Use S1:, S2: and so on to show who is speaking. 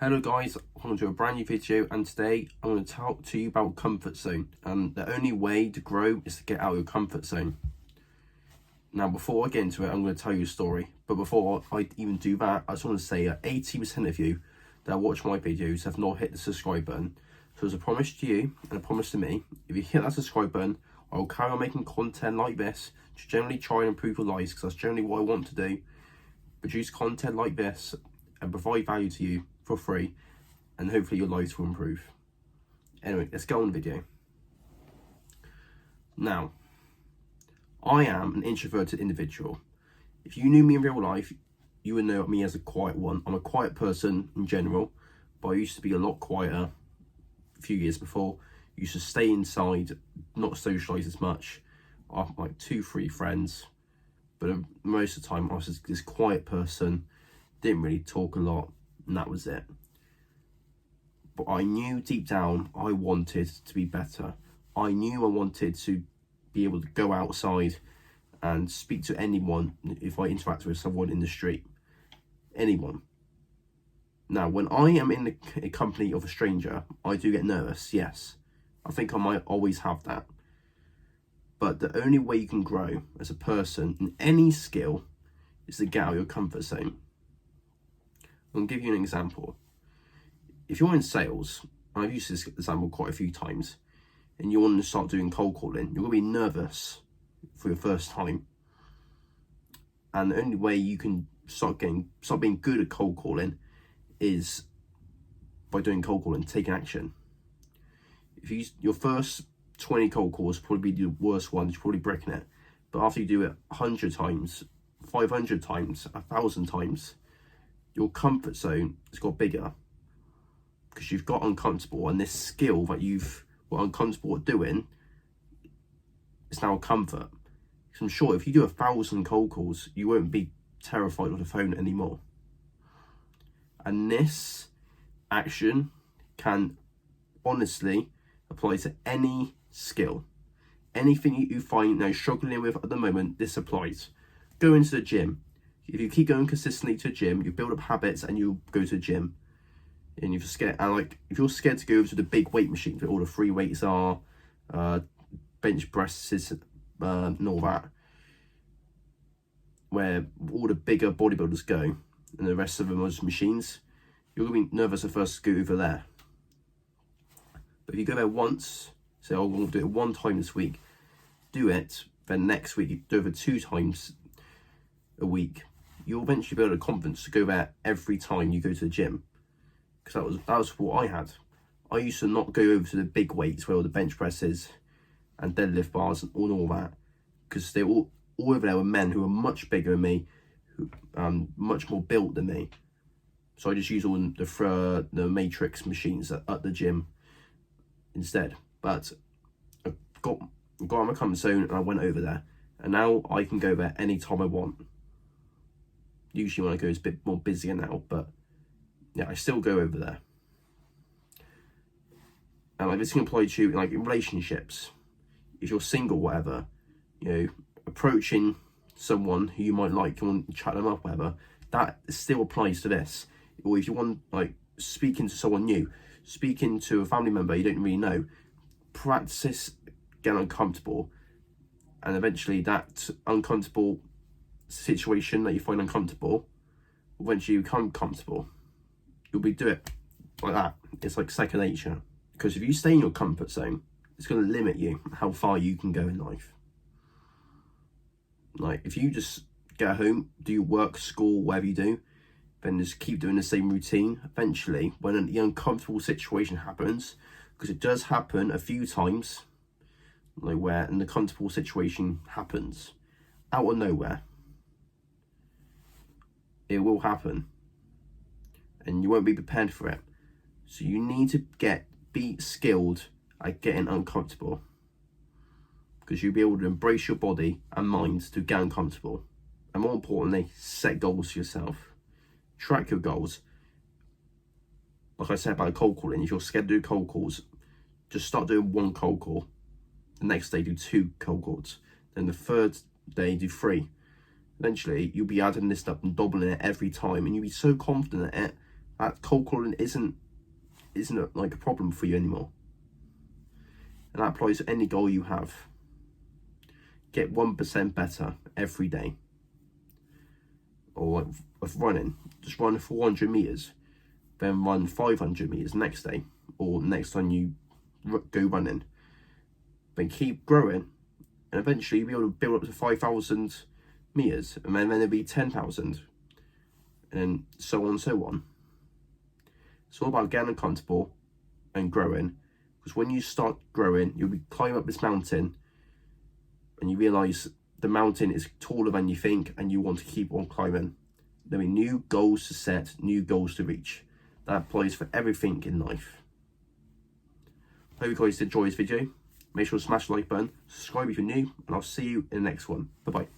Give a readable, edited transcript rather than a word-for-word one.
S1: Hello guys, I'm going to do a brand new video, and today I'm going to talk to you about comfort zone. And the only way to grow is to get out of your comfort zone. Now before I get into it, I'm going to tell you a story. But before I even do that, I just want to say that 80% of you that watch my videos have not hit the subscribe button. So as a promise to you and a promise to me, if you hit that subscribe button, I will carry on making content like this to generally try and improve your lives, because that's generally what I want to do. Produce content like this and provide value to you for free, and hopefully your lives will improve. Anyway, let's go on the video. Now, I am an introverted individual. If you knew me in real life, you would know me as a quiet one. I'm a quiet person in general, but I used to be a lot quieter a few years before. I used to stay inside, not socialise as much. I have like 2-3 friends, but most of the time I was this quiet person, didn't really talk a lot, and that was it. But I knew deep down I wanted to be better. I knew I wanted to be able to go outside and speak to anyone if I interact with someone in the street. Anyone. Now, when I am in the company of a stranger, I do get nervous, yes. I think I might always have that. But the only way you can grow as a person in any skill is to get out of your comfort zone. I'll give you an example. If you're in sales, and I've used this example quite a few times, and you want to start doing cold calling, you're going to be nervous for your first time. And the only way you can start being good at cold calling is by doing cold calling, taking action. If your first 20 cold calls probably be the worst ones, you're probably breaking it. But after you do it 100 times, 500 times, 1,000 times, your comfort zone has got bigger, because you've got uncomfortable, and this skill that you've got uncomfortable at doing is now a comfort. Because I'm sure if you do 1,000 cold calls, you won't be terrified of the phone anymore. And this action can honestly apply to any skill. Anything you find now struggling with at the moment, this applies. Go into the gym. If you keep going consistently to the gym, you build up habits and you go to the gym. And if you're scared, if you're scared to go over to the big weight machines where all the free weights are, bench presses, and all that, where all the bigger bodybuilders go, and the rest of them are just machines, you're gonna be nervous at first to go over there. But if you go there once, say, "Oh, I'm gonna do it one time this week," do it. Then next week you do it 2 times a week. You'll eventually build a confidence to go there every time you go to the gym. Because that was what I had. I used to not go over to the big weights where all the bench presses and deadlift bars and all that, because they all over there were men who were much bigger than me, who much more built than me. So I just used all the matrix machines at the gym instead. But I got on my comfort zone and I went over there, and now I can go there anytime I want. Usually when I go, it's a bit more busier now, but yeah, I still go over there. And like this can apply to you like in relationships. If you're single, whatever, approaching someone who you might like, you want to chat them up, whatever, that still applies to this. Or if you want, like, speaking to someone new, speaking to a family member you don't really know, practice getting uncomfortable, and eventually that uncomfortable situation that you find uncomfortable will eventually become comfortable. You'll do it like that. It's like second nature. Because if you stay in your comfort zone, it's going to limit you how far you can go in life. Like, if you just get home, do your work, school, whatever you do, then just keep doing the same routine, eventually, when the uncomfortable situation happens, because it does happen a few times, like where an uncomfortable situation happens out of nowhere, it will happen, and you won't be prepared for it. So you need to be skilled at getting uncomfortable, because you'll be able to embrace your body and mind to get uncomfortable. And more importantly, set goals for yourself. Track your goals. Like I said about cold calling, if you're scared to do cold calls, just start doing 1 cold call. The next day do 2 cold calls. Then the third day do 3. Eventually, you'll be adding this up and doubling it every time, and you'll be so confident at it that cold calling isn't like a problem for you anymore. And that applies to any goal you have. Get 1% better every day. Or like with running, just run 400 meters, then run 500 meters next day, or next time you go running. Then keep growing, and eventually you'll be able to build up to 5,000 meters, and then there'll be 10,000, and so on and so on. It's all about getting comfortable and growing, because when you start growing, you'll be climbing up this mountain, and you realise the mountain is taller than you think, and you want to keep on climbing. There'll be new goals to set, new goals to reach. That applies for everything in life. Hope you guys enjoyed this video. Make sure to smash the like button, subscribe if you're new, and I'll see you in the next one. Bye bye.